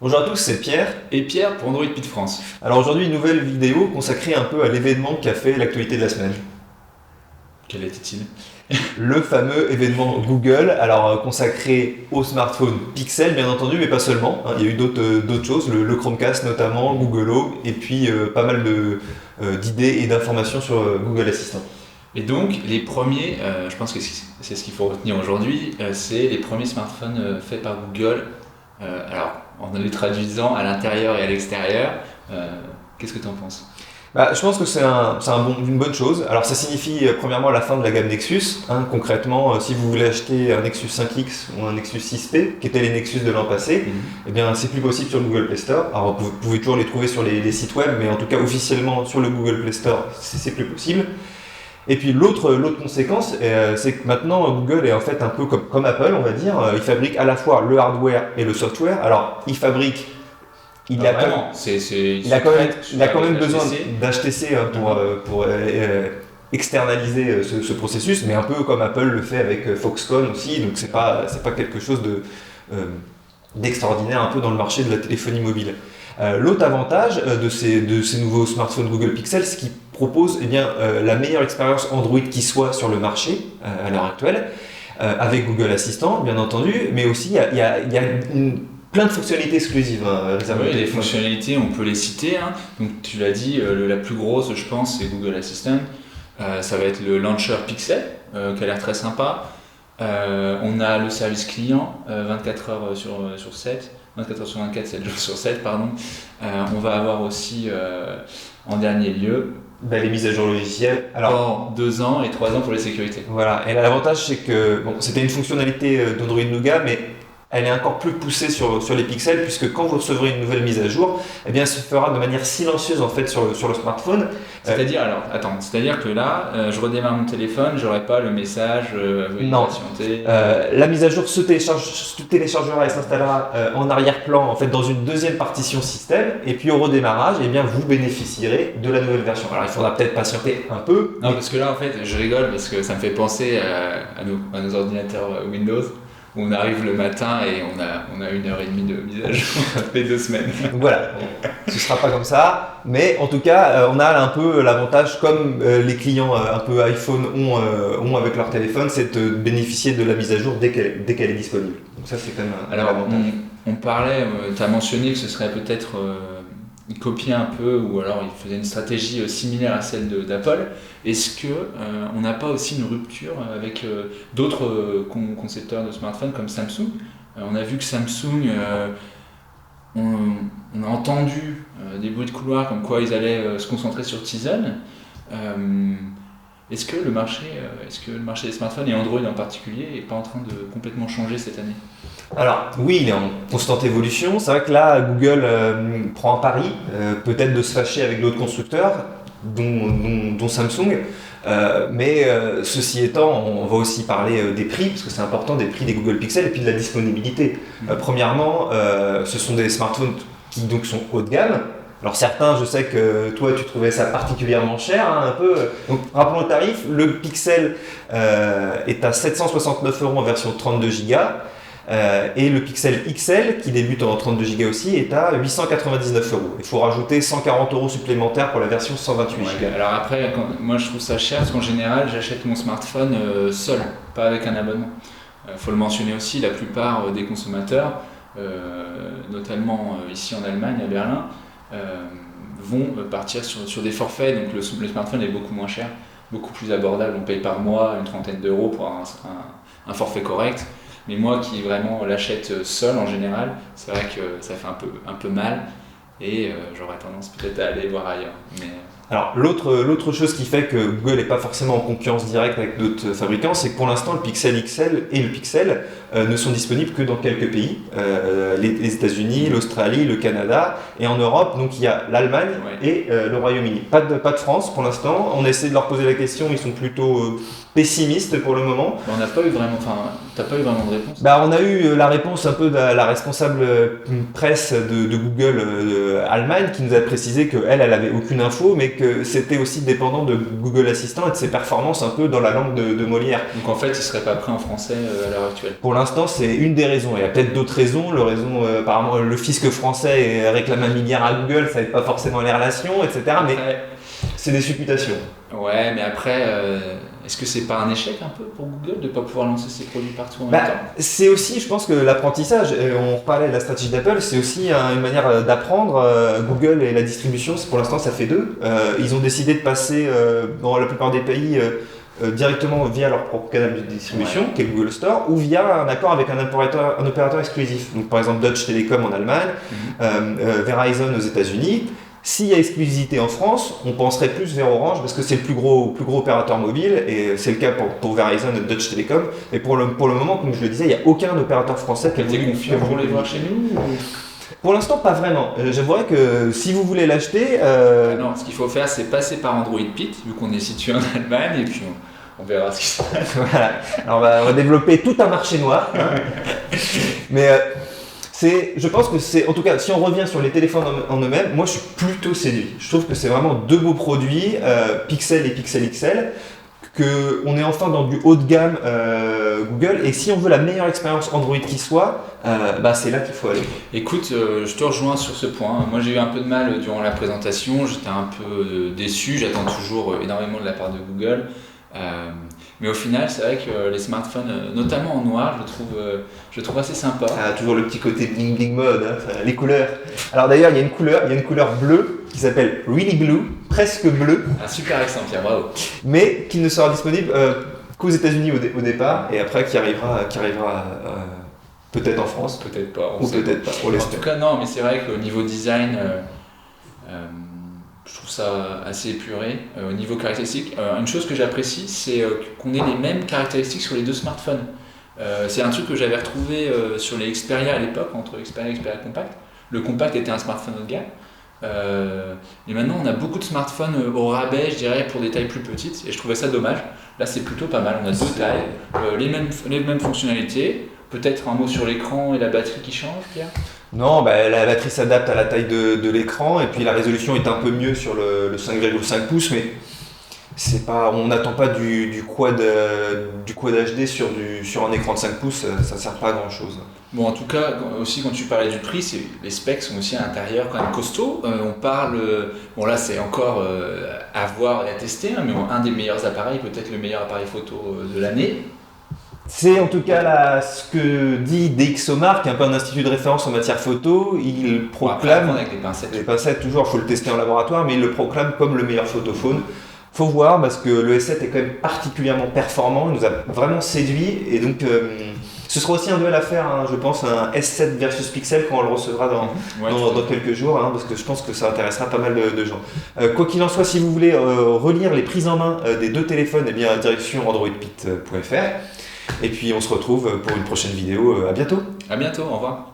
Bonjour à tous, c'est Pierre. Et Pierre pour Android Pit France. Alors aujourd'hui, une nouvelle vidéo consacrée un peu à l'événement qui a fait l'actualité de la semaine. Quel était-il? Le fameux événement Google, alors consacré au smartphone Pixel bien entendu, mais pas seulement. Il y a eu d'autres choses, le Chromecast notamment, Google Home, et puis pas mal d'idées et d'informations sur Google Assistant. Et donc, les premiers, je pense que c'est ce qu'il faut retenir aujourd'hui, c'est les premiers smartphones faits par Google. Alors, en les traduisant à l'intérieur et à l'extérieur, qu'est-ce que tu en penses? Je pense que c'est une bonne chose. Alors ça signifie premièrement la fin de la gamme Nexus. Concrètement, si vous voulez acheter un Nexus 5X ou un Nexus 6P, qui étaient les Nexus de l'an passé, eh bien c'est plus possible sur le Google Play Store. Alors vous pouvez toujours les trouver sur les sites web, mais en tout cas officiellement sur le Google Play Store, c'est plus possible. Et puis l'autre conséquence, c'est que maintenant Google est en fait un peu comme Apple, on va dire. Il fabrique à la fois le hardware et le software. Alors il fabrique. Il a quand même besoin d'HTC pour externaliser ce processus, mais un peu comme Apple le fait avec Foxconn aussi, donc c'est pas quelque chose d'extraordinaire un peu dans le marché de la téléphonie mobile. L'autre avantage de ces nouveaux smartphones Google Pixel, c'est qu'ils proposent la meilleure expérience Android qui soit sur le marché à l'heure actuelle, avec Google Assistant bien entendu, mais aussi il y a plein de fonctionnalités exclusives. Oui, les fonctionnalités, on peut les citer. Donc tu l'as dit, la plus grosse, je pense, c'est Google Assistant. Ça va être le launcher Pixel, qui a l'air très sympa. On a le service client, 24 heures sur 7, 24 heures sur 24, 7 jours sur 7, pardon. On va avoir aussi, en dernier lieu, les mises à jour logicielles. Alors, 2 ans et 3 ans pour les sécurités. Voilà, et l'avantage c'est que c'était une fonctionnalité d'Android Nougat, mais elle est encore plus poussée sur les pixels, puisque quand vous recevrez une nouvelle mise à jour, elle se fera de manière silencieuse en fait sur le smartphone. C'est-à-dire que là, je redémarre mon téléphone, j'aurai pas le message non. patienter. La mise à jour se téléchargera et s'installera en arrière-plan, en fait, dans une deuxième partition système, et puis au redémarrage, vous bénéficierez de la nouvelle version. Alors il faudra peut-être patienter un peu. Non, parce que là, en fait, je rigole parce que ça me fait penser à nos ordinateurs Windows. On arrive le matin et on a 1h30 de mise à jour les 2 semaines. Donc voilà, ce ne sera pas comme ça, mais en tout cas, on a un peu l'avantage, comme les clients un peu iPhone ont avec leur téléphone, c'est de bénéficier de la mise à jour dès qu'elle est disponible. Donc ça, c'est quand même un avantage. On parlait, tu as mentionné que ce serait peut-être copier un peu, ou alors il faisait une stratégie similaire à celle d'Apple. Est-ce qu'on n'a pas aussi une rupture avec d'autres concepteurs de smartphones comme Samsung? On a vu que Samsung, on a entendu des bruits de couloir comme quoi ils allaient se concentrer sur Tizen. Est-ce que le marché des smartphones et Android en particulier n'est pas en train de complètement changer cette année? Alors oui, il est en constante évolution. C'est vrai que là, Google prend un pari, peut-être de se fâcher avec d'autres constructeurs, dont Samsung. Mais ceci étant, on va aussi parler des prix, parce que c'est important, des prix des Google Pixel et puis de la disponibilité. Premièrement, ce sont des smartphones qui donc sont haut de gamme. Alors certains, je sais que toi tu trouvais ça particulièrement cher, un peu. Donc rappelons le tarif, le Pixel est à 769 € en version 32 Go. Et le Pixel XL, qui débute en 32 Go aussi, est à 899 €. Il faut rajouter 140 € supplémentaires pour la version 128 Go. Alors après, moi je trouve ça cher parce qu'en général, j'achète mon smartphone seul, pas avec un abonnement. Il faut le mentionner aussi, la plupart des consommateurs, notamment ici en Allemagne, à Berlin, vont partir sur des forfaits, donc le smartphone est beaucoup moins cher, beaucoup plus abordable. On paye par mois une trentaine d'euros pour un forfait correct. Mais moi qui vraiment l'achète seul en général, c'est vrai que ça fait un peu mal et j'aurais tendance peut-être à aller voir ailleurs. Alors l'autre chose qui fait que Google n'est pas forcément en concurrence directe avec d'autres fabricants, c'est que pour l'instant le Pixel XL et le Pixel ne sont disponibles que dans quelques pays, les États-Unis, l'Australie, le Canada, et en Europe donc il y a l'Allemagne et le Royaume-Uni. Pas de France pour l'instant. On essaie de leur poser la question, ils sont plutôt pessimiste pour le moment. On n'a pas eu vraiment, t'as pas eu vraiment de réponse. On a eu la réponse un peu de la responsable presse de Google Allemagne qui nous a précisé qu'elle avait aucune info, mais que c'était aussi dépendant de Google Assistant et de ses performances un peu dans la langue de Molière. Donc en fait, il serait pas prêt en français à l'heure actuelle. Pour l'instant, c'est une des raisons. Il y a peut-être d'autres raisons. Apparemment, le fisc français réclame 1 milliard à Google, ça n'aide pas forcément les relations, etc. Mais c'est des supputations. Ouais, mais après, est-ce que c'est pas un échec un peu pour Google de ne pas pouvoir lancer ses produits partout en même temps? C'est aussi, je pense que l'apprentissage, on reparlait de la stratégie d'Apple, c'est aussi une manière d'apprendre. Google et la distribution, pour l'instant, ça fait deux. Ils ont décidé de passer dans la plupart des pays directement via leur propre canal de distribution, qui est Google Store, ou via un accord avec un opérateur exclusif. Donc, par exemple, Deutsche Telekom en Allemagne, Verizon aux États-Unis. S'il y a exclusivité en France, on penserait plus vers Orange parce que c'est le plus gros opérateur mobile et c'est le cas pour Verizon et Deutsche Telekom. Mais pour le moment, comme je le disais, il n'y a aucun opérateur français qui a été confiant pour les voir chez nous Pour l'instant, pas vraiment. J'avouerais que si vous voulez l'acheter... Non, ce qu'il faut faire, c'est passer par Android Pit, vu qu'on est situé en Allemagne, et puis on verra ce qui se passe. Voilà. Alors, on va développer tout un marché noir. Mais... je pense que c'est, en tout cas, si on revient sur les téléphones en eux-mêmes, moi je suis plutôt séduit. Je trouve que c'est vraiment deux beaux produits, Pixel et Pixel XL, qu'on est enfin dans du haut de gamme Google, et si on veut la meilleure expérience Android qui soit, c'est là qu'il faut aller. Écoute, je te rejoins sur ce point. Moi j'ai eu un peu de mal durant la présentation, j'étais un peu déçu, j'attends toujours énormément de la part de Google. Mais au final, c'est vrai que les smartphones, notamment en noir, je trouve assez sympa. Toujours le petit côté bling bling mode, les couleurs. Alors d'ailleurs, il y a une couleur bleue qui s'appelle Really Blue, presque bleu. Un super accent, Pierre, bravo. Mais qui ne sera disponible qu'aux États-Unis au départ, et après qui arrivera peut-être en France. Peut-être pas. Ou peut-être pas. En tout cas, non, mais c'est vrai qu'au niveau design, je trouve ça assez épuré. Au niveau caractéristique, une chose que j'apprécie, c'est qu'on ait les mêmes caractéristiques sur les deux smartphones. C'est un truc que j'avais retrouvé sur les Xperia à l'époque, entre Xperia et Xperia Compact. Le Compact était un smartphone haut de gamme. Et maintenant, on a beaucoup de smartphones au rabais, je dirais, pour des tailles plus petites. Et je trouvais ça dommage. Là, c'est plutôt pas mal. On a deux tailles, les mêmes fonctionnalités. Peut-être un mot sur l'écran et la batterie qui change, Pierre? Non, la batterie s'adapte à la taille de l'écran et puis la résolution est un peu mieux sur le 5,5 pouces, mais c'est pas, on n'attend pas du quad HD sur un écran de 5 pouces, ça sert pas à grand chose. Bon, en tout cas, aussi quand tu parlais du prix, les specs sont aussi à l'intérieur quand même costauds. On parle, bon là c'est encore à voir et à tester, mais un des meilleurs appareils, peut-être le meilleur appareil photo de l'année. C'est en tout cas ce que dit DxOMark, qui est un peu un institut de référence en matière photo. Il proclame, avec les pincettes toujours, il faut le tester en laboratoire, mais il le proclame comme le meilleur photophone. Faut voir parce que le S7 est quand même particulièrement performant, il nous a vraiment séduit et donc ce sera aussi un duel à faire, je pense, un S7 versus Pixel quand on le recevra dans quelques jours, parce que je pense que ça intéressera pas mal de gens. Quoi qu'il en soit, si vous voulez relire les prises en main des deux téléphones, direction androidpit.fr. Et puis on se retrouve pour une prochaine vidéo. À bientôt. À bientôt, au revoir.